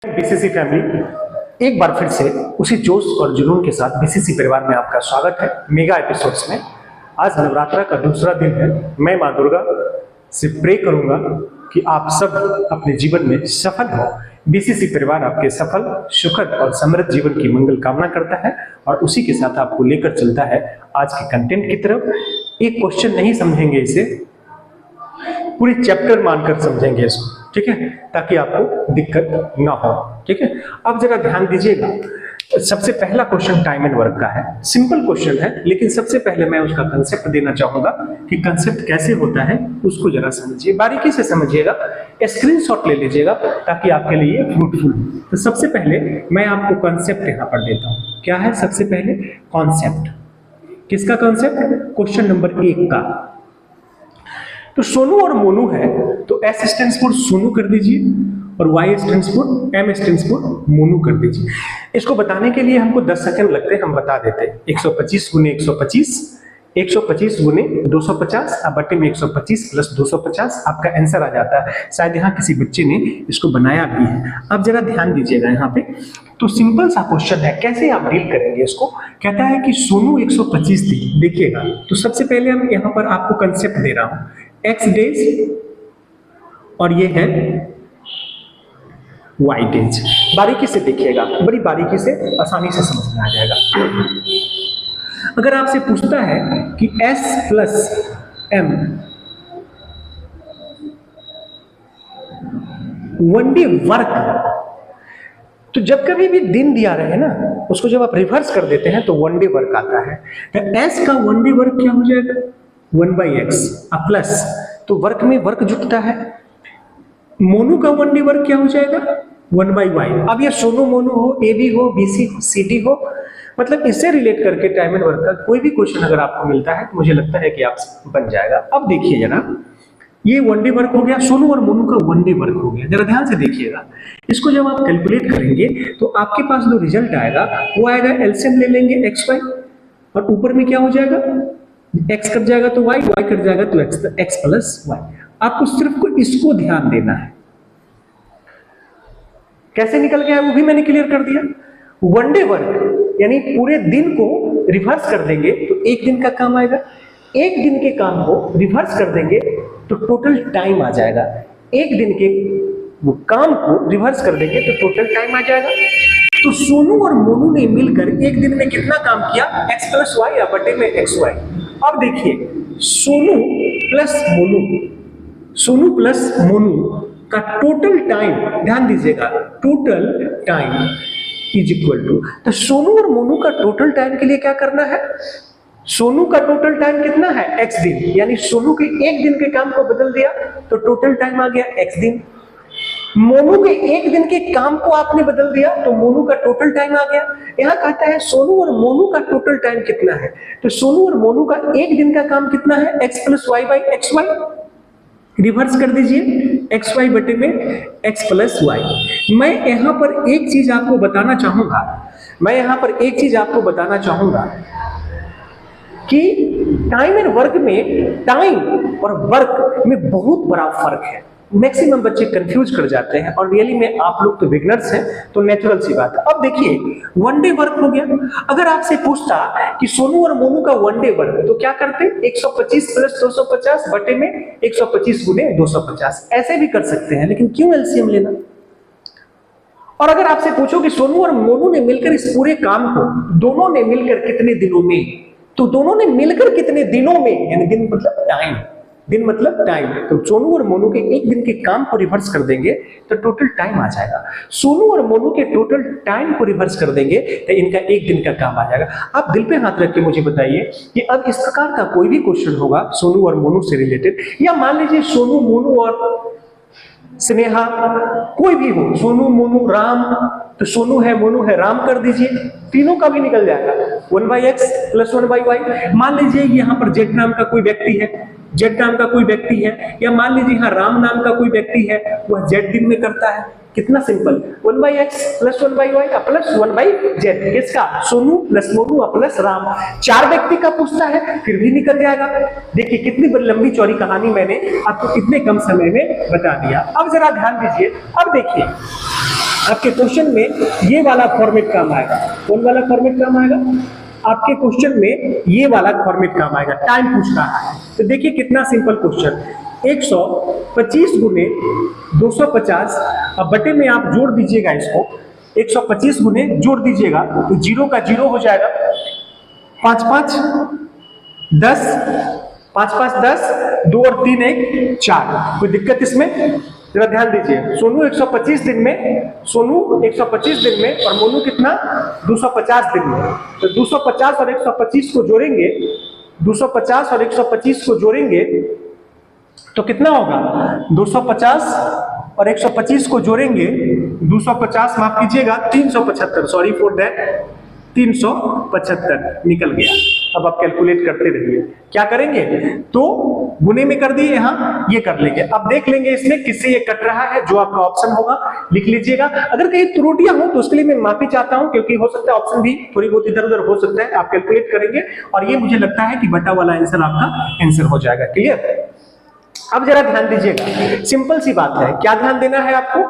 BCC family एक बार फिर से उसी जोश और जुनून के साथ बीसीसी परिवार में आपका स्वागत है मेगा एपिसोड्स में। आज नवरात्रा का दूसरा दिन है। मैं मां दुर्गा से प्रे करूंगा कि आप सब अपने जीवन में सफल हो। बीसीसी परिवार आपके सफल, सुखद और समृद्ध जीवन की मंगल कामना करता है और उसी के साथ आपको लेकर चलता है आज के कंटेंट की तरफ। एक क्वेश्चन नहीं समझेंगे, इसे पूरी चैप्टर मानकर समझेंगे इसको, ठीक है, ताकि आपको दिक्कत ना हो। ठीक है, अब जरा ध्यान दीजिएगा। सबसे पहला क्वेश्चन टाइम एंड वर्क का है। सिंपल क्वेश्चन है, लेकिन सबसे पहले मैं उसका कंसेप्ट देना चाहूंगा कि कंसेप्ट कैसे होता है उसको जरा समझिए, बारीकी से समझिएगा, स्क्रीनशॉट ले लीजिएगा ताकि आपके लिए फ्रूटफुल हो। तो सबसे पहले मैं आपको कंसेप्ट यहां पर देता हूं। क्या है सबसे पहले कॉन्सेप्ट? किसका कॉन्सेप्ट? क्वेश्चन नंबर 1 का। तो सोनू और मोनू है, तो एस स्टैंड्स फॉर सोनू कर दीजिए और Y stands for, M stands for Monu कर दीजिए। इसको बताने के लिए हमको 10 सेकंड लगते हैं, हम बता देते हैं। 125 गुने 125, 125 गुने 250 अब बटे में 125 प्लस 250 आपका आंसर आ जाता है। शायद यहाँ किसी बच्चे ने इसको बनाया भी है। अब जरा ध्यान दीजिएगा यहाँ पे, तो सिंपल सा क्वेश्चन है, कैसे आप डील करेंगे इसको। कहता है कि सोनू 125 थी, देखिएगा। तो सबसे पहले हम यहाँ पर आपको कंसेप्ट दे रहा हूँ, एक्स डेज और ये है वाई डेज। बारीकी से देखिएगा, बड़ी बारीकी से, आसानी से समझ में आ जाएगा। अगर आपसे पूछता है कि s plus m one day work, तो जब कभी भी दिन दिया रहे ना, उसको जब आप रिवर्स कर देते हैं तो वन डे वर्क आता है। तो s का वन डे वर्क क्या हो जाएगा? 1/x प्लस, तो वर्क में वर्क जुटता है। मोनू का वन डे वर्क क्या हो जाएगा? 1/y। अब ये सोनू मोनू हो, ए बी हो, बीसी हो, सीडी हो, मतलब इससे रिलेट करके टाइम एंड वर्क का कोई भी क्वेश्चन अगर आपको मिलता है तो मुझे लगता है कि आप बन जाएगा। अब देखिए जरा, ये वन डे वर्क हो गया, सोनू और मोनू का वन डे वर्क हो गया। जरा ध्यान से देखिएगा, इसको जब आप कैलकुलेट करेंगे तो आपके पास जो रिजल्ट आएगा वो आएगा, एलसीएम ले लेंगे xy और ऊपर में क्या हो जाएगा? x कट जाएगा तो y, y कट जाएगा तो x प्लस y। आपको सिर्फ को इसको ध्यान देना है। कैसे निकल गया वो भी मैंने क्लियर कर दिया। वन डे वर्क यानी पूरे दिन को रिवर्स कर देंगे तो एक दिन का काम आएगा। एक दिन के काम को रिवर्स कर देंगे तो टोटल टाइम आ जाएगा। एक दिन के वो काम को रिवर्स कर देंगे तो टोटल टाइम आ जाएगा। तो सोनू और मोनू ने मिलकर एक दिन में कितना काम किया? x प्लस वाई या बटे में xy। अब देखिए, सोनू प्लस मोनू, सोनू प्लस मोनू का टोटल टाइम, ध्यान दीजिएगा, total time is equal to, तो सोनू और मोनू का टोटल टाइम के लिए क्या करना है? सोनू का टोटल टाइम कितना है? x दिन, यानी सोनू के एक दिन के काम को बदल दिया तो टोटल टाइम आ गया x दिन। मोनू के एक दिन के काम को आपने बदल दिया तो मोनू का टोटल टाइम आ गया। यहां कहता है सोनू और मोनू का टोटल टाइम कितना है, तो सोनू और मोनू का एक दिन का काम कितना है? x plus Y by X Y. Reverse कर दीजिए, एक्स वाई बटे में x प्लस वाई। मैं यहां पर एक चीज आपको बताना चाहूंगा, मैं यहां पर एक चीज आपको बताना चाहूंगा कि टाइम एंड वर्क में, टाइम और वर्क में बहुत बड़ा फर्क है। मैक्सिमम बच्चे कंफ्यूज कर जाते हैं और रियली में आप लोग तो बिगनर्स हैं, तो नेचुरल सी बात है। अब देखिए, वन डे वर्क हो गया। अगर आपसे पूछता कि सोनू और मोनू का वन डे वर्क, तो क्या करते? 125 प्लस 250 बटे में 125 गुने 250, ऐसे भी कर सकते हैं, लेकिन क्यों एलसीएम लेना? और अगर आपसे पूछो कि सोनू और मोनू ने मिलकर इस पूरे काम को, दोनों ने मिलकर कितने दिनों में, तो दोनों ने मिलकर कितने दिनों में, यानी दिन मतलब टाइम, दिन मतलब टाइम, तो सोनू और मोनू के एक दिन के काम को रिवर्स कर देंगे तो टोटल टाइम आ जाएगा। सोनू और मोनू के टोटल टाइम को रिवर्स कर देंगे तो इनका एक दिन का काम आ जाएगा। आप दिल पे हाथ रख के मुझे बताइए कि अब इस प्रकार का कोई भी क्वेश्चन होगा सोनू और मोनू से रिलेटेड, या मान लीजिए सोनू, मोनू और स्नेहा, कोई भी हो, सोनू, मोनू, राम, तो सोनू है, मोनू है, राम कर दीजिए, तीनों का भी निकल जाएगा। 1/x plus 1/y। मान लीजिए यहाँ पर जेड नाम का कोई व्यक्ति है, जेड नाम का कोई व्यक्ति है, या मान लीजिए यहाँ राम नाम का कोई व्यक्ति है, वह जेड दिन में करता है। कितना simple, 1/x plus 1/y plus 1/z। किसका? Sonu plus Monu plus Ram. 4 व्यक्ति का पूछता है, फिर भी निकल जाएगा। देखिए कितनी बड़ी लंबी चौड़ी कहानी मैंने आपको इतने कम समय में बता दिया। अब जरा ध्यान दीजिए, अब देखिए आपके क्वेश्चन में ये वाला फॉर्मेट काम आएगा। कौन वाला फॉर्मेट काम आएगा? आपके क्वेश्चन में ये वाला फॉर्मेट काम आएगा। टाइम पूछ रहा है तो देखिए कितना सिंपल क्वेश्चन, 125 गुने 250, अब बटे में आप जोड़ दीजिएगा इसको, 125 गुने जोड़ दीजिएगा तो 0 का 0 हो जाएगा, 5 5 10, 5 5 10, 2 और 3 1 4। कोई दिक्कत इसमें? जरा ध्यान दीजिए, सोनू 125 दिन में, सोनू 125 दिन में और मोनू कितना 250 दिन में। तो 250 और 125 को जोड़ेंगे, 250 और 125 को जोड़ेंगे तो कितना होगा? 250 और 125 को जोड़ेंगे, 250 माफ कीजिएगा 375, सॉरी फॉर दैट, 375 निकल गया। अब आप कैलकुलेट करते रहिए, क्या करेंगे तो गुने में कर दिए, यहाँ ये कर लेंगे। अब देख लेंगे इसमें किससे ये कट रहा है, जो आपका ऑप्शन होगा लिख लीजिएगा। अगर कहीं त्रुटियां हो तो उसके लिए मैं माफी चाहता हूं, क्योंकि हो सकता है ऑप्शन भी थोड़ी बहुत इधर उधर हो सकता है। आप कैलकुलेट करेंगे और ये मुझे लगता है कि बटा वाला आंसर आपका आंसर हो जाएगा। क्लियर? अब जरा ध्यान दीजिएगा, सिंपल सी बात है, क्या ध्यान देना है आपको?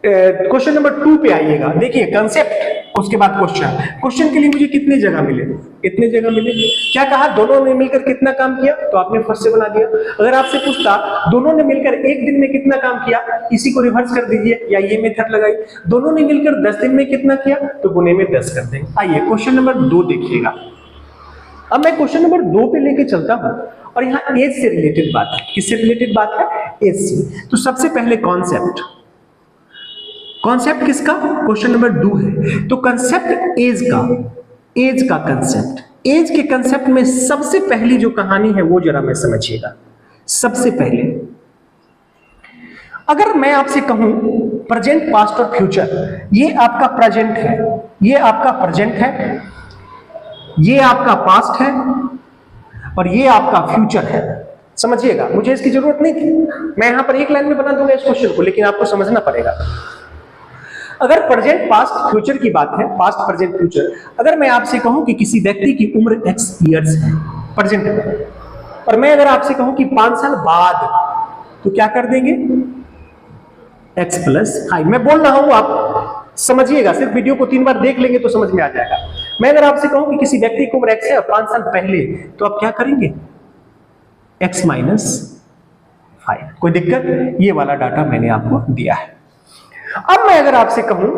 क्वेश्चन नंबर 2 पे आइएगा। देखिए कंसेप्ट, उसके बाद क्वेश्चन के लिए मुझे कितने जगह मिले, कितने जगह मिले, क्या कहा? दोनों ने मिलकर कितना काम किया, तो आपने फर्स्ट से बना दिया। अगर आपसे पूछता दोनों ने मिलकर एक दिन में कितना काम किया, इसी को रिवर्स कर दीजिए या ये मेथड लगाई। दोनों ने मिलकर 10 दिन में कितना किया, तो गुने में 10 कर देंगे। आइए क्वेश्चन नंबर 2 देखिएगा। अब मैं क्वेश्चन नंबर 2 पे लेके चलता हूं और यहाँ एज से रिलेटेड बात है। किससे रिलेटेड बात है? एज से। तो सबसे पहले कॉन्सेप्ट, कॉन्सेप्ट किसका? क्वेश्चन नंबर 2 है तो कंसेप्ट एज का, एज का कंसेप्ट। एज के कंसेप्ट में सबसे पहली जो कहानी है वो जरा मैं समझिएगा। सबसे पहले अगर मैं आपसे कहूं प्रेजेंट, पास्ट और फ्यूचर, ये आपका प्रेजेंट है, ये आपका प्रेजेंट है, ये आपका पास्ट है और ये आपका फ्यूचर है। समझिएगा, मुझे इसकी जरूरत नहीं थी, मैं यहां पर एक लाइन में बना दूंगा इस क्वेश्चन को, लेकिन आपको समझना पड़ेगा। अगर प्रेजेंट, पास्ट, फ्यूचर की बात है, पास्ट, प्रेजेंट, फ्यूचर, अगर मैं आपसे कहूं कि किसी व्यक्ति की उम्र x इयर्स है प्रेजेंट में, और मैं अगर आपसे कहूं कि 5 साल बाद, तो क्या कर देंगे? x plus i। मैं बोल रहा हूं, आप समझिएगा, सिर्फ वीडियो को 3 बार देख लेंगे तो समझ में आ जाएगा। मैं अगर आपसे कहूं कि किसी व्यक्ति की उम्र x है और 5 साल पहले, तो आप क्या करेंगे? x minus 5। कोई दिक्कत? ये वाला डाटा मैंने आपको दिया है। अब मैं अगर आपसे कहूं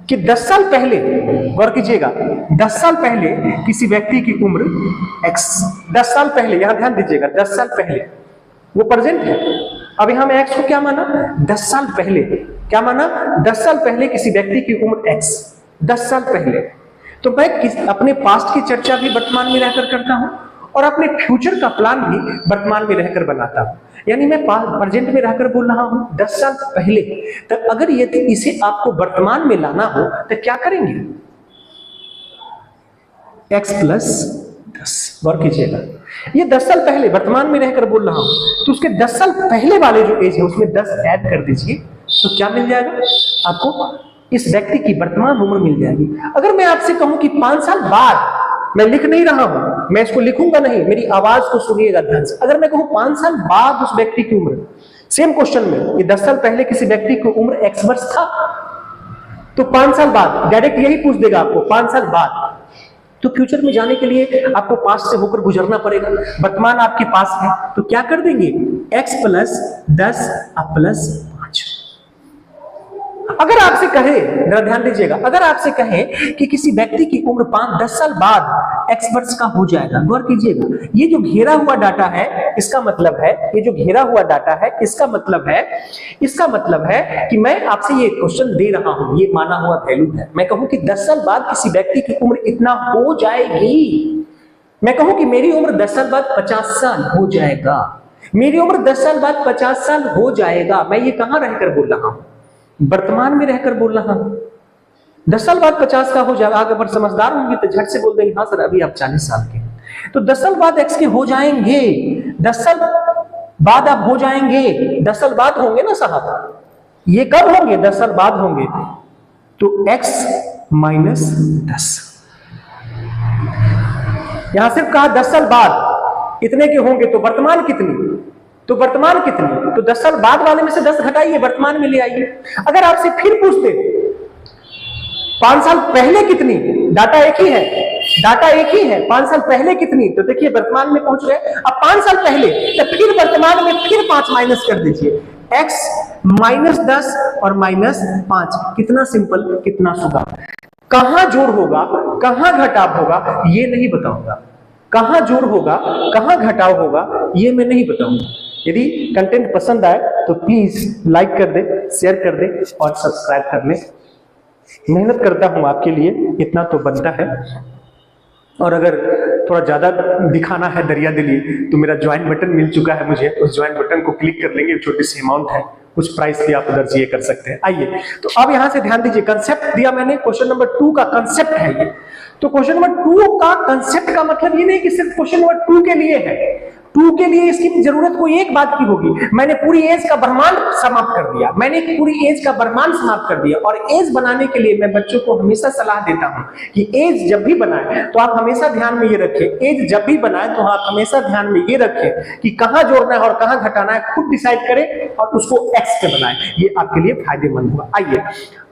कि 10 साल पहले, गौर कीजिएगा, 10 साल पहले किसी व्यक्ति की उम्र x, 10 साल पहले, यहां ध्यान दीजिएगा, 10 साल पहले, वो प्रेजेंट है। अब यहां मैं x को क्या माना? 10 साल पहले। क्या माना? 10 साल पहले किसी व्यक्ति की उम्र x, 10 साल पहले। तो मैं अपने पास्ट की चर्चा भी वर्तमान में रहकर करता हूं और अपने फ्यूचर का प्लान भी वर्तमान में रहकर बनाता हूं। यानी मैं प्रेजेंट में रहकर बोल रहा हूं 10 साल पहले। तो अगर ये इसे आपको वर्तमान में लाना हो तो क्या करेंगे? x plus 10। गौर कीजिएगा, ये 10 साल पहले वर्तमान में रहकर बोल रहा हूं, तो उसके 10 साल पहले वाले जो एज है उसमें 10 ऐड कर दीजिए, तो क्या मिल जाएगा आपको? इस व्यक्ति की वर्तमान उम्र मिल जाएगी। अगर मैं आपसे कहूं कि 5 साल बाद, मैं लिख नहीं रहा हूं, मैं इसको लिखूंगा नहीं, मेरी आवाज को सुनिएगा ध्यान से। अगर मैं कहूं 5 साल बाद उस व्यक्ति की उम्र, सेम क्वेश्चन में, ये 10 साल पहले किसी व्यक्ति की उम्र x वर्ष था, तो 5 साल बाद डायरेक्ट यही पूछ देगा आपको, 5 साल बाद। तो फ्यूचर में जाने के लिए आपको पास्ट से होकर गुजरना पड़ेगा, वर्तमान आपके पास है, तो क्या कर देंगे? x plus 10 plus 5। अगर आपसे कहे, जरा ध्यान दीजिएगा, अगर आपसे कहे कि किसी व्यक्ति की उम्र 5-10 साल बाद x वर्ष का हो जाएगा, गौर कीजिएगा, ये जो घेरा हुआ डाटा है इसका मतलब है, ये जो घेरा हुआ डाटा है इसका मतलब है कि मैं आपसे ये क्वेश्चन दे रहा हूं, ये माना हुआ वैल्यू है। मैं कहूं कि 10 साल बाद किसी व्यक्ति की उम्र इतना हो जाएगी, मैं कहूं कि मेरी उम्र 10 साल बाद 50 साल हो जाएगा, मेरी उम्र 10 साल बाद 50 साल हो जाएगा, मैं ये कहां रहकर बोल रहा हूं? वर्तमान में रहकर बोल रहा हूं। 10 साल बाद 50 का हो जाएगा। अगर समझदार होंगे तो झट से बोल देंगे हाँ सर अभी आप 40 साल के, तो 10 साल बाद x के हो जाएंगे, 10 साल बाद आप हो जाएंगे, 10 साल बाद होंगे ना साहब, ये कब होंगे? 10 साल बाद होंगे, तो x माइनस 10। यहां सिर्फ कहा 10 साल बाद इतने के होंगे, तो वर्तमान कितनी? तो वर्तमान कितनी, तो 10 साल बाद वाले में से 10 घटाइए, वर्तमान में ले आइए। अगर आपसे फिर पूछ दे 5 साल पहले कितनी, डाटा एक ही है, डाटा एक ही है, 5 साल पहले कितनी, तो देखिए वर्तमान में पहुंच रहे। अब 5 साल पहले, तो फिर वर्तमान में फिर 5 माइनस कर दीजिए, x -10 और -5। कितना सिंपल, कितना सुगम। कहां जोड़ होगा, कहां घटाव होगा, ये नहीं बताऊंगा। कहां जोड़ होगा, कहां घटाव होगा, ये मैं नहीं बताऊंगा। यदि कंटेंट पसंद आए तो प्लीज लाइक कर दे, शेयर कर दे और सब्सक्राइब कर ले। मेहनत करता हूं आपके लिए, इतना तो बनता है। और अगर थोड़ा ज्यादा दिखाना है दरिया दिली, तो मेरा ज्वाइन बटन मिल चुका है मुझे, उस ज्वाइन बटन को क्लिक कर लेंगे, छोटी सी अमाउंट है, कुछ प्राइस भी आप उधर से ये कर सकते हैं। आइए, तो अब यहां से ध्यान दीजिए, कंसेप्ट दिया मैंने, क्वेश्चन नंबर 2 का कंसेप्ट है ये। तो क्वेश्चन नंबर 2 का कंसेप्ट का मतलब ये नहीं कि सिर्फ क्वेश्चन नंबर 2 के लिए है। 2 के लिए इसकी जरूरत कोई एक बात की होगी, मैंने पूरी एज का ब्रह्मांड समाप्त कर दिया, मैंने पूरी एज का ब्रह्मांड समाप्त कर दिया। और एज बनाने के लिए मैं बच्चों को हमेशा सलाह देता हूं कि एज जब भी बनाए तो आप हमेशा ध्यान में ये रखें, एज जब भी बनाए तो आप हमेशा ध्यान में ये रखें कि कहां जोड़ना है और कहां घटाना है, खुद डिसाइड करें और उसको एक्स पे बनाएं, ये आपके लिए फायदेमंद होगा। आइए,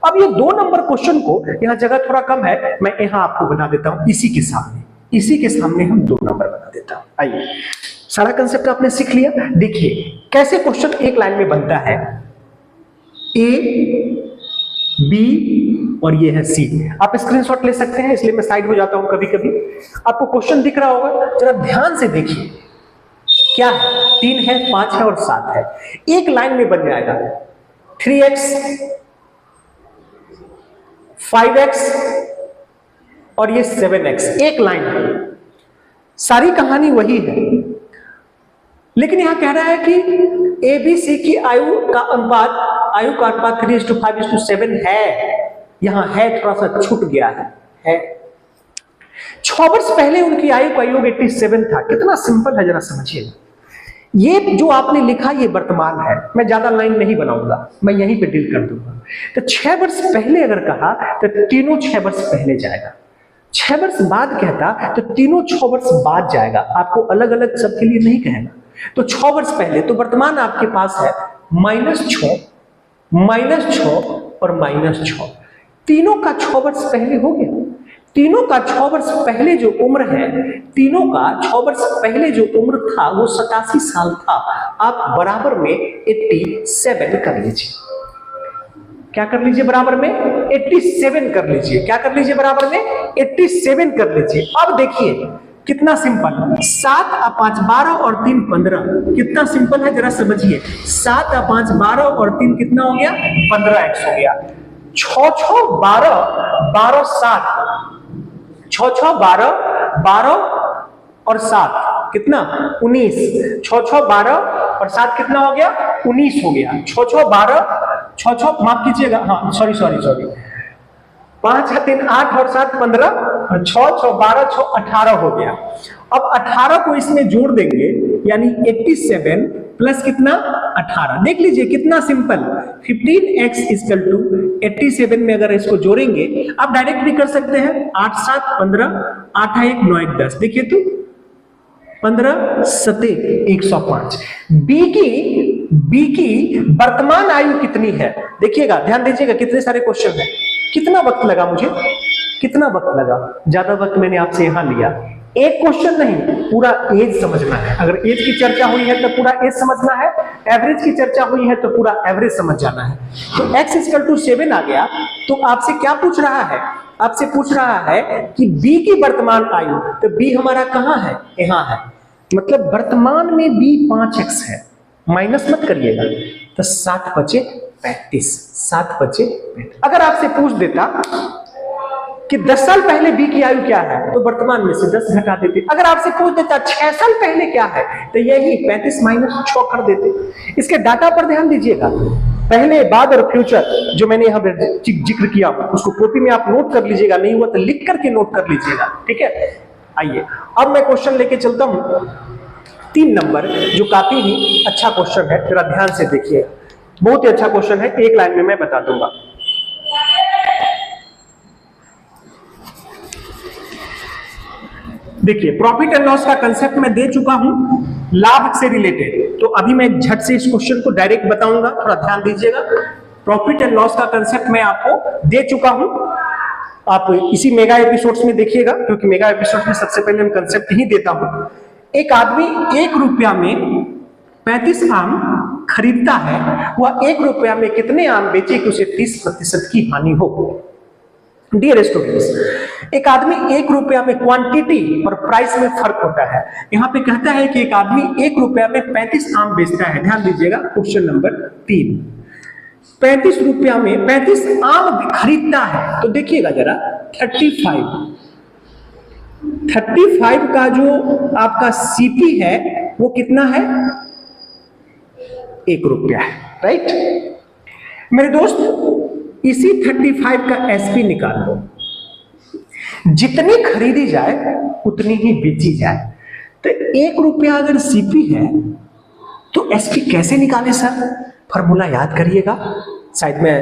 अब ये 2 नंबर क्वेश्चन को, यहां जगह थोड़ा कम है, मैं यहां आपको बना देता हूं, इसी के सामने हम 2 नंबर बना देता हूं। आइए, सारा कंसेप्ट आपने सीख लिया। देखिए कैसे क्वेश्चन एक लाइन में बनता है, ए बी और ये है सी। आप स्क्रीनशॉट ले सकते हैं, इसलिए मैं साइड हो जाता हूं कभी कभी। आपको क्वेश्चन दिख रहा होगा, जरा ध्यान से देखिए क्या है, 3 है, 5 है और 7 है। एक लाइन में बन जाएगा 3x 5x और ये 7x, एक लाइन है। सारी कहानी वही है, लेकिन यहां कह रहा है कि ए बी सी की आयु का अनुपात 3:5:7 है। यहां है थोड़ा सा छूट गया है। 6 वर्ष पहले उनकी आयु का योग 87 था। कितना सिंपल है, जरा समझिए। ये जो आपने लिखा ये वर्तमान है, मैं ज्यादा लाइन नहीं बनाऊंगा, मैं यहीं पे डील कर दूंगा। तो 6 वर्ष पहले अगर कहा तो तीनों 6 वर्ष पहले जाएगा, 6 वर्ष बाद कहता तो तीनों 6 वर्ष बाद जाएगा, आपको अलग अलग सबके लिए नहीं कहना। तो 6 वर्ष पहले, तो वर्तमान आपके पास है -6 और -6, तीनों का 6 वर्ष पहले हो गया। तीनों का 6 वर्ष पहले जो उम्र है, तीनों का 6 वर्ष पहले जो उम्र था वो 87 साल था। आप बराबर में 87 कर लीजिए। क्या कर लीजिए बराबर में? 87 कर लीजिए। क्या कर लीजिए बराबर में? 87 कर लीजिए। अब देखिए कितना सिंपल, 7 और 5 12 और 3 15। कितना सिंपल है, जरा समझिए। 7 और 5 12 और 3 कितना हो गया? 15x हो गया। 6 6 12 12 7, 6 6 12 12 और 7 कितना? 19। 6 6 12 और 7 कितना हो गया? 19 हो गया। 6 6 12 6 6 माफ कीजिएगा, हाँ सॉरी 5 3 8 और 7 15 और 6 6 12 6 18 हो गया। अब 18 को इसमें जोड़ देंगे, यानी 87 प्लस कितना? 18। देख लीजिए कितना सिंपल, 15x = 87 में अगर इसको जोड़ेंगे, आप डायरेक्ट भी कर सकते हैं, 8 7 15 8 1 9 1 10। देखिए तो 15 7 105। बी की वर्तमान आयु कितनी है? देखिएगा, ध्यान दीजिएगा, कितने सारे क्वेश्चन हैं। कितना वक्त लगा मुझे? कितना वक्त लगा? ज्यादा वक्त मैंने आपसे यहां लिया। एक क्वेश्चन नहीं, पूरा एज समझना है। अगर एज की चर्चा हुई है तो पूरा एज समझना है, एवरेज की चर्चा हुई है तो पूरा एवरेज समझ जाना है। तो x = 7 आ गया, तो आपसे क्या पूछ रहा है? आपसे पूछ रहा है कि b की वर्तमान आयु, तो b हमारा कहां है? यहां है, मतलब वर्तमान में b 5x है। माइनस मत करिएगा, तो 7 बचे 35। 7 बचे 35। अगर आपसे पूछ देता कि 10 साल पहले बी की आयु क्या है, तो वर्तमान में से 10 घटा देते। अगर आपसे पूछ देता 6 साल पहले क्या है, तो यही 35 - 6 कर देते। इसके डाटा पर ध्यान दीजिएगा, पहले, बाद और फ्यूचर जो मैंने यहाँ पे जिक्र किया, उसको कॉपी में आप नोट कर लीजिएगा, नहीं हुआ तो लिख करके नोट कर लीजिएगा, ठीक है। आइए अब मैं क्वेश्चन लेके चलता हूं 3 नंबर, जो काफी ही अच्छा क्वेश्चन है, जरा ध्यान से देखिए। बहुत ही अच्छा क्वेश्चन है, एक लाइन में मैं बता दूंगा। देखिए प्रॉफिट एंड लॉस का कंसेप्ट मैं दे चुका हूं, लाभ से रिलेटेड। तो अभी मैं झट से इस क्वेश्चन को डायरेक्ट बताऊंगा, थोड़ा ध्यान दीजिएगा। प्रॉफिट एंड लॉस का कंसेप्ट मैं आपको दे चुका हूं, आप इसी मेगा एपिसोड्स में देखिएगा, क्योंकि मेगा एपिसोड में सबसे पहले मैं कंसेप्ट ही देता हूं। एक आदमी 1 रुपया में 35 आम खरीदता है, वह 1 रुपया में कितने आम बेचे कि उसे 30% की हानि हो। डियर स्टूडेंट्स, एक आदमी 1 रुपया में क्वांटिटी और प्राइस में फर्क होता है। यहां पे कहता है कि एक आदमी 1 रुपया में 35 आम बेचता है। ध्यान दीजिएगा, क्वेश्चन नंबर 3, 35 रुपया में 35 आम खरीदता है। तो देखिएगा जरा, 35 का जो आपका सीपी है वो कितना है, 1 रुपया है, राइट। मेरे दोस्त, इसी 35 का एसपी निकाल लो। जितनी खरीदी जाए उतनी ही बेची जाए। तो 1 रुपया अगर सीपी है तो एसपी कैसे निकाले सर? फॉर्मूला याद करिएगा। शायद मैं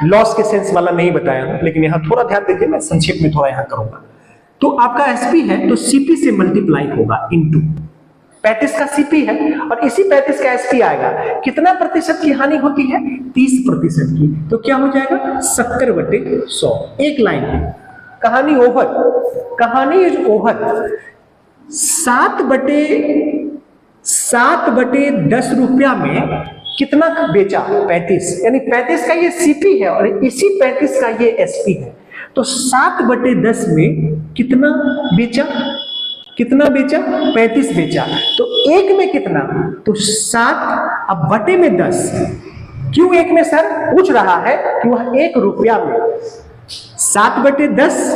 लॉस के सेंस वाला नहीं बताया हूं, लेकिन यहां थोड़ा ध्यान दीजिए, मैं संक्षेप में थोड़ा यहां करूंगा। तो आपका एसपी है तो सीपी से मल्टीप्लाई होगा इनटू 35 का सीपी है और इसी 35 का एसपी आएगा। कितना प्रतिशत की हानि होती है? 30% की। तो क्या हो जाएगा? 70/100। एक लाइन, कहानी ओवर, कहानी इज ओवर। 7/10 रुपया में कितना बेचा? 35, यानी 35 का ये सीपी है और इसी 35 का ये एसपी है। तो 7/10 में कितना बेचा? कितना बेचा? 35 बेचा। तो 1 में कितना? तो 7, अब बटे में 10। क्यों 1 में सर? पूछ रहा है कि वह 1 रुपया में 7/10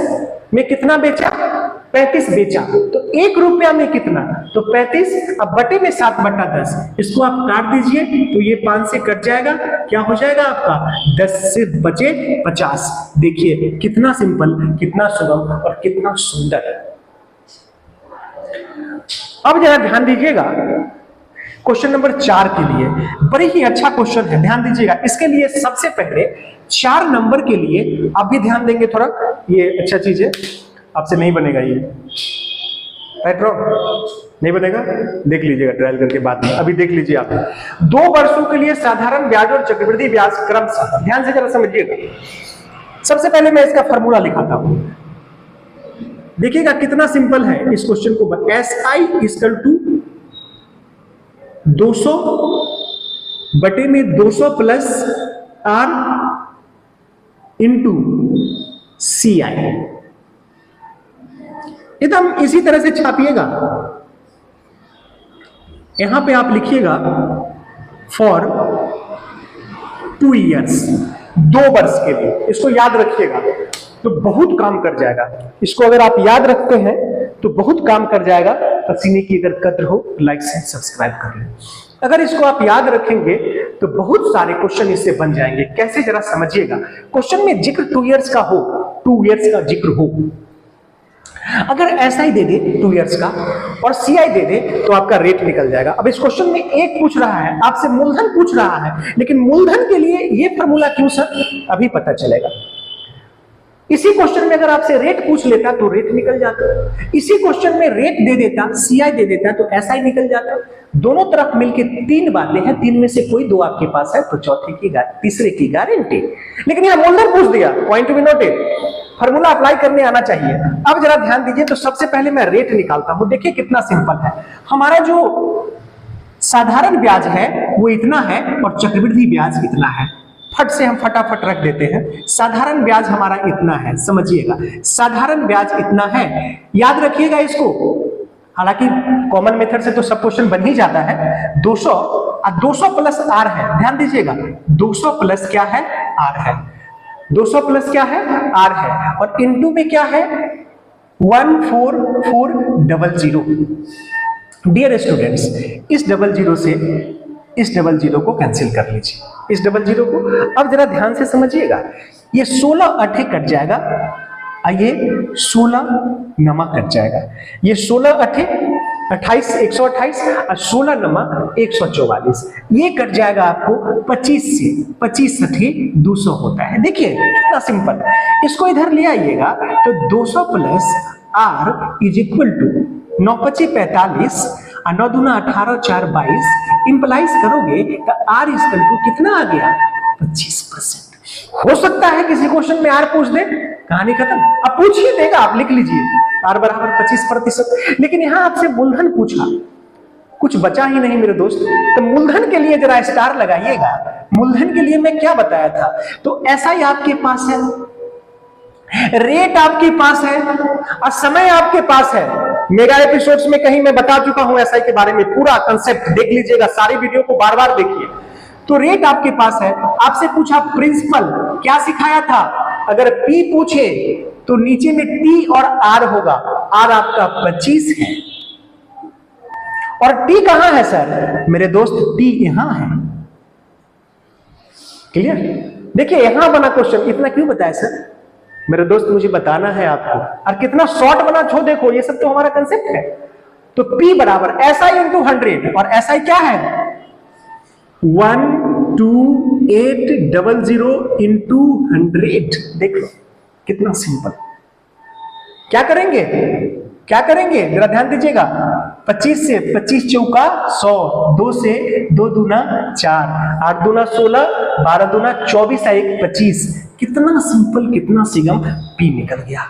में कितना बेचा? 35 बेचा। तो 1 रुपया में कितना? तो 35, अब बटे में 7/10। इसको आप काट दीजिए तो ये 5 से कट जाएगा। क्या हो जाएगा आपका? 10 से बचे 50। देखिए कितना सिंपल, कितना सुगम और कितना सुंदर। अब जरा ध्यान दीजिएगा क्वेश्चन नंबर 4 के लिए, बड़ी ही अच्छा क्वेश्चन है, ध्यान दीजिएगा। इसके लिए सबसे पहले 4 नंबर के लिए आप भी ध्यान देंगे थोड़ा। ये अच्छा चीज है, आपसे नहीं बनेगा ये, राइट नहीं बनेगा, देख लीजिएगा ट्रायल करके बाद में। अभी देख लीजिए आप 2 वर्षों के लिए साधारण ब्याज और चक्रवृद्धि ब्याज क्रमशः, ध्यान से जरा समझिएगा। सबसे पहले मैं इसका फॉर्मूला लिखाता हूं, देखिएगा कितना सिंपल है इस क्वेश्चन को। SI = 200 बटे में 200 प्लस R इंटू CI। एकदम इसी तरह से छापिएगा। यहां पे आप लिखिएगा फॉर 2 इयर्स, 2 वर्ष के लिए। इसको याद रखिएगा तो बहुत काम कर जाएगा। इसको अगर आप याद रखते हैं तो बहुत काम कर जाएगा। पसीने की अगर कद्र हो लाइक से सब्सक्राइब कर लें। अगर इसको आप याद रखेंगे तो बहुत सारे क्वेश्चन इससे बन जाएंगे। कैसे जरा समझिएगा। क्वेश्चन में जिक्र 2 इयर्स का हो, 2 इयर्स का जिक्र हो, अगर SI दे दे 2 इयर्स का और CI दे दे तो आपका रेट निकल जाएगा। अब इस क्वेश्चन में एक पूछ रहा है आपसे, मूलधन पूछ रहा है, लेकिन मूलधन के लिए ये फॉर्मूला क्यों सर? अभी पता चलेगा। इसी क्वेश्चन में अगर आपसे रेट पूछ लेता तो रेट निकल जाता, इसी क्वेश्चन में रेट दे देता, CI दे देता तो SI निकल जाता। दोनों तरफ मिलके 3 बातें हैं, 3 में से कोई 2 आपके पास है तो तीसरे की गारंटी। लेकिन यहां मूलधन पूछ दिया, point to be noted, formula apply करने आना चाहिए। अब जरा ध्यान दीजिए, तो सबसे पहले मैं रेट निकालता हूं। देखिए कितना सिंपल है। हमारा जो साधारण ब्याज है वो इतना है और चक्रवृद्धि ब्याज इतना है। फट से हम फटाफट रख देते हैं। साधारण ब्याज हमारा इतना है, समझिएगा, साधारण ब्याज इतना है। याद रखिएगा इसको, हालांकि कॉमन मेथड से तो सब क्वेश्चन बन ही जाता है। 200 और 200 प्लस R है, ध्यान दीजिएगा 200 प्लस क्या है? R है। 200 प्लस क्या है? R है। और इनटू में क्या है? 14400। डियर स्टूडेंट्स, इस 00 से इस 00 को कैंसिल कर लीजिए, इस 00 को। अब जरा ध्यान से समझिएगा, ये 16 8 कट जाएगा, ये 16 नमक कट जाएगा। ये 16 8 28 128 और 16 नमक 144, ये कट जाएगा आपको 25 से। 25 8 200 होता है। देखिए कितना सिंपल। इसको इधर ले आइएगा तो 200 plus R is equal to 9 25 45 और 9 दूना 18 4 22 इंप्लाइज करोगे तो आर इक्वल टू कितना आ गया 25%। हो सकता है किसी क्वेश्चन में आर पूछ दे, कहानी खत्म। अब पूछिए देगा, आप लिख लीजिए आर बराबर 25%। लेकिन यहां आपसे मूलधन पूछा, कुछ बचा ही नहीं मेरे दोस्त, तो मूलधन के लिए जरा स्टार लगाइएगा। मूलधन के लिए मैं क्या बताया था, तो ऐसा ही आपके पास है, रेट आपके पास है और समय आपके पास है। मेगा एपिसोड्स में कहीं मैं बता चुका हूं एसआई के बारे में, पूरा कंसेप्ट देख लीजिएगा, सारी वीडियो को बार बार देखिए। तो रेट आपके पास है, आपसे पूछा प्रिंसिपल, क्या सिखाया था, अगर पी पूछे तो नीचे में टी और आर होगा। आर आपका 25 है और टी कहां है सर, मेरे दोस्त टी यहां है। क्लियर? देखिए यहां बना क्वेश्चन, इतना क्यों बताया सर मेरे दोस्त, मुझे बताना है आपको। और कितना शॉर्ट बना छो, देखो ये सब तो हमारा कंसेप्ट है। तो P बराबर SI इंटू 100 और SI क्या है 12800 इंटू 100। देख लो कितना सिंपल। क्या करेंगे, क्या करेंगे जरा ध्यान दीजिएगा। 25 से 25 चौका 100, 2 से 2 दूना 4, 8 दूना 16, 12 दूना 24 1 25। कितना सिंपल, कितना सिगम, पी निकल गया।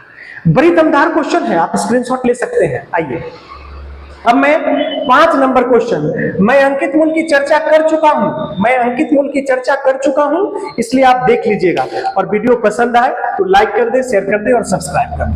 बड़ी दमदार क्वेश्चन है, आप स्क्रीनशॉट ले सकते हैं। आइए अब मैं 5 नंबर क्वेश्चन, मैं अंकित मूल की चर्चा कर चुका हूं, मैं अंकित मूल की चर्चा कर चुका हूं, इसलिए आप देख लीजिएगा। और वीडियो पसंद आए तो लाइक कर दे, शेयर कर दे और सब्सक्राइब कर दे।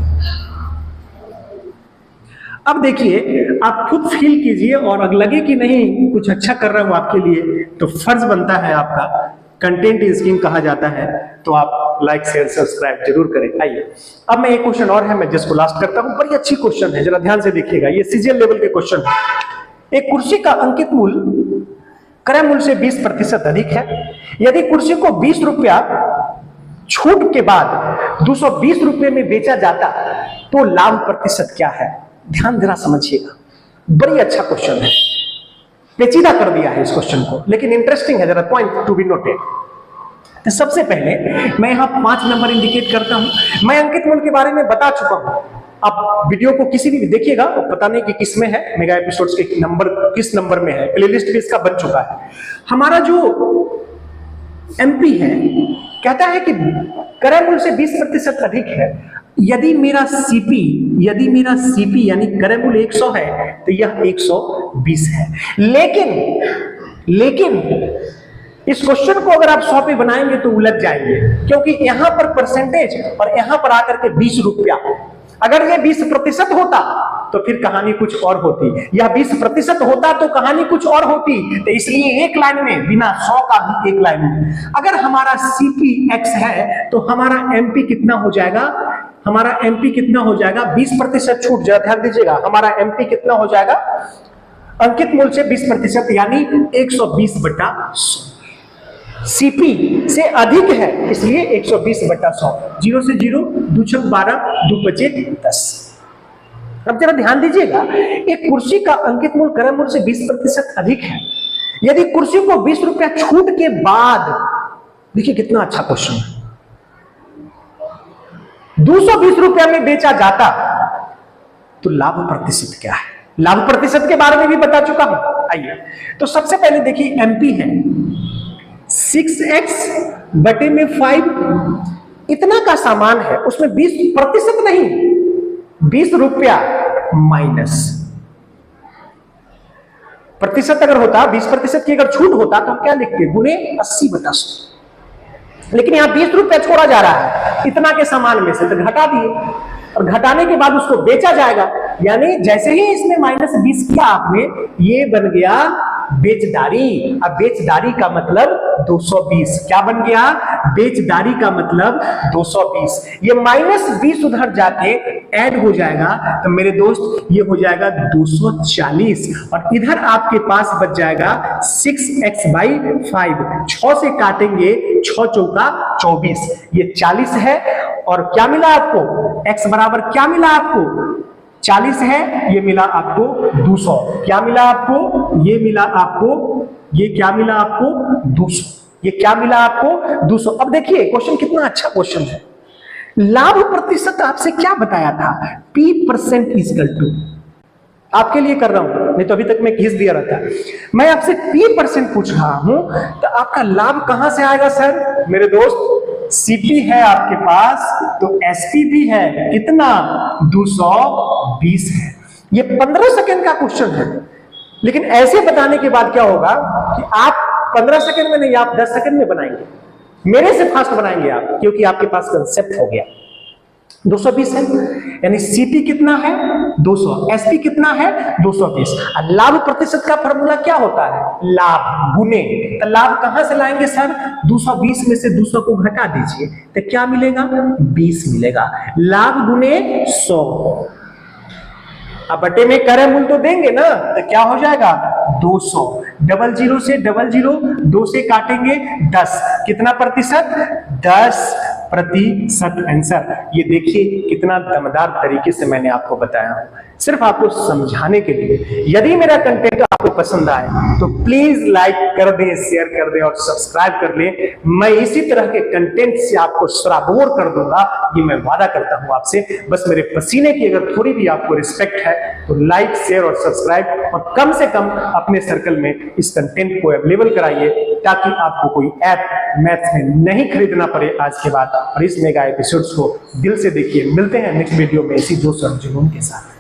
अब देखिए आप खुद फील कीजिए, और अगर लगे कि नहीं कुछ अच्छा कर रहा हूं आपके लिए, तो फर्ज बनता है आपका, कंटेंट स्कीम कहा जाता है, तो आप लाइक शेयर सब्सक्राइब जरूर करें। आइए अब मैं एक क्वेश्चन और है, मैं जिसको लास्ट करता हूं। बड़ी अच्छी क्वेश्चन है, जरा ध्यान से देखिएगा, ये सीजीएल लेवल के क्वेश्चन है। एक कुर्सी का अंकित मूल क्रय मूल्य से 20% अधिक है। यदि कुर्सी को 20 रुपया छूट के बाद 220 रुपये में बेचा जाता तो लाभ प्रतिशत क्या है। ध्यान जरा समझिएगा, बड़ी अच्छा क्वेश्चन है, पेचीदा कर दिया है इस क्वेश्चन को, लेकिन इंटरेस्टिंग है, जरा पॉइंट टू बी नोटेड। तो सबसे पहले मैं यहां 5 नंबर इंडिकेट करता हूं। मैं अंकित मूल के बारे में बता चुका हूं, आप वीडियो को किसी भी देखिएगा तो पता नहीं कि किस में है, मेगा एपिसोड्स के नंबर किस नंबर में है, प्लेलिस्ट भी इसका बन चुका है। हमारा जो एमपी है कहता है कि क्रय मूल्य से 20% अधिक है। यदि मेरा सीपी यानी क्रय मूल्य 100 है तो यह 120 है। लेकिन इस क्वेश्चन को अगर आप 100 पे बनाएंगे तो उलझ जाएंगे, क्योंकि यहां पर परसेंटेज और यहां पर आकर के 20 रुपया, अगर ये 20% होता तो फिर कहानी कुछ और होती, यह 20% होता तो कहानी कुछ और होती। तो इसलिए एक लाइन में, बिना 100 का भी एक लाइन में, अगर हमारा सीपी x है तो हमारा एमपी कितना हो जाएगा, हमारा एमपी कितना हो जाएगा 20% छूट, जरा ध्यान दीजिएगा, हमारा एमपी कितना हो जाएगा अंकित मूल्य से 20% यानी 120/100। सीपी से अधिक है इसलिए 120/100। 0 से 0, 2 छक 12, 2 पचे 10। अब जरा ध्यान दीजिएगा, एक कुर्सी का अंकित मूल्य क्रय मूल्य से 20% अधिक है। यदि कुर्सी को 20 रुपया छूट के बाद, देखिए कितना अच्छा क्वेश्चन है, 220 रुपया में बेचा जाता तो लाभ प्रतिशत क्या है। लाभ प्रतिशत के बारे में भी बता चुका हूं। आइए तो सबसे पहले देखिए एमपी है 6x बटे में 5, इतना का सामान है, उसमें 20% नहीं, 20 रुपया माइनस प्रतिशत अगर होता, 20% की अगर छूट होता तो क्या लिखते, गुणे 80/100। लेकिन यहां 20 रुपया छोड़ा जा रहा है इतना के सामान में से, तो घटा दिए, और घटाने के बाद उसको बेचा जाएगा, यानी जैसे ही इसमें -20 किया आपने, ये बन गया बेचदारी। अब बेचदारी का मतलब 220, क्या बन गया, बेचदारी का मतलब 220। ये -20 उधर जाके ऐड हो जाएगा तो मेरे दोस्त ये हो जाएगा 240, और इधर आपके पास बच जाएगा 6x/5। 6 से काटेंगे, 6 चौका 24, ये 40 है। और क्या मिला आपको, x बराबर क्या मिला आपको 40 है, ये मिला आपको 200। क्या मिला आपको, ये मिला आपको, ये क्या मिला आपको 200, ये क्या मिला आपको 200। अब देखिए क्वेश्चन कितना अच्छा क्वेश्चन है। लाभ प्रतिशत आपसे क्या बताया था, P% इक्वल टू, आपके लिए कर रहा हूं, नहीं तो अभी तक मैं घिस दिया रहता। मैं आपसे P% पूछ रहा हूं, तो आपका लाभ कहां से आएगा सर? मेरे दोस्त, सीपी है आपके पास तो एसपी भी है, कितना? 220 है। ये 15 सेकंड का क्वेश्चन है, लेकिन ऐसे बताने के बाद क्या होगा कि आप 15 सेकंड में नहीं, आप 10 सेकंड में बनाएंगे, मेरे से फास्ट बनाएंगे आप, क्योंकि आपके पास कंसेप्ट हो गया। 220 है, यानी सीपी कितना है? 200, एसपी कितना है? 220। लाभ प्रतिशत का फॉर्मूला क्या होता है? लाभ गुने, तो लाभ कहां से लाएंगे सर? 220 में से 200 को घटा दीजिए, तो क्या मिलेगा? 20 मिलेगा। लाभ गुने 100, अब बटे में करे मूल तो देंगे ना, तो क्या हो जाएगा? 200। डबल जीरो से डबल जीरो, 2 से काटेंगे 10, कितना प्रतिशत? 10% आंसर। ये देखिए कितना दमदार तरीके से मैंने आपको बताया हूं, सिर्फ आपको समझाने के लिए। यदि मेरा कंटेंट आपको पसंद आए तो प्लीज लाइक कर दें, शेयर कर दें और सब्सक्राइब कर लें। मैं इसी तरह के कंटेंट से आपको सराबोर कर दूंगा, ये मैं वादा करता हूं आपसे। बस मेरे पसीने की अगर थोड़ी भी आपको रिस्पेक्ट है तो लाइक, शेयर और सब्सक्राइब, और कम से कम अपने सर्कल में इस कंटेंट को अवेलेबल कराइए, ताकि आपको कोई ऐप मैथ में नहीं खरीदना पड़े आज के बाद। और इस मेगा एपिसोड्स को दिल से देखिए। मिलते हैं नेक्स्ट वीडियो में इसी जोश और जुनून के साथ।